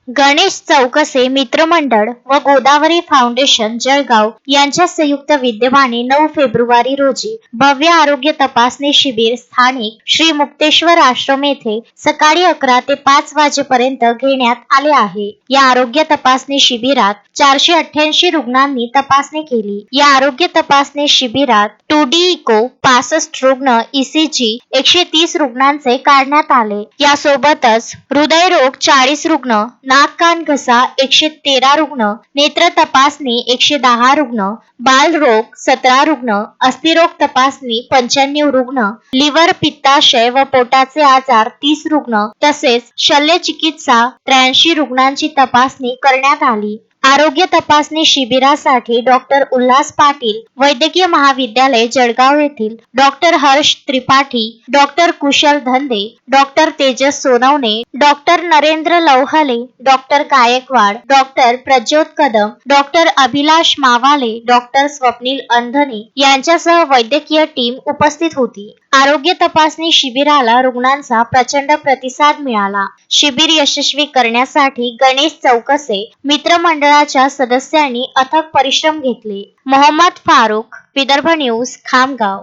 गणेश चौकसे मित्रमंडळ व गोदावरी फाउंडेशन जळगाव यांच्या संयुक्त विद्यमाने 9 फेब्रुवारी रोजी भव्य आरोग्य तपासणी शिबिर स्थानिक श्री मुक्तेश्वर आश्रम येथे सकाळी 11 ते 5 वाजेपर्यंत घेण्यात आले आहे। या आरोग्य तपासणी शिबिरात 488 रुग्णांनी तपासणी केली। या आरोग्य तपासणी शिबिरात 2D इको 65 रुग्ण, ECG 130 रुग्णांचे काढण्यात आले। यासोबतच हृदयरोग 40 रुग्ण, नाक कान घसा 113 रुग्ण, नेत्र तपासणी 110 रुग्ण, बालरोग 17 रुग्ण, अस्थिरोग तपासणी 95 रुग्ण, लिव्हर पित्ताशय व पोटाचे आजार 30 रुग्ण तसेच शल्यचिकित्सा 83 रुग्णांची तपासणी करण्यात आली। आरोग्य तपासणी शिबिरासाठी डॉक्टर उल्हास पाटील वैद्यकीय महाविद्यालय जळगाव येथील doctor Harsh Tripathi, doctor Kushal Dhande, doctor Tejas Sonawane, doctor Narendra Lavhale, doctor Gaikwad, doctor Prajyot Kadam, doctor Abhilash Mawale, doctor Swapnil Andhane यांच्यासह वैद्यकीय टीम उपस्थित होती। आरोग्य तपासणी शिबिराला रुग्णांचा प्रचंड प्रतिसाद मिळाला। शिबिर यशस्वी करण्यासाठी गणेश चौकसे मित्रमंडळाच्या सदस्यांनी अथक परिश्रम घेतले। मोहम्मद फारूक, विदर्भ न्यूज, खामगाव।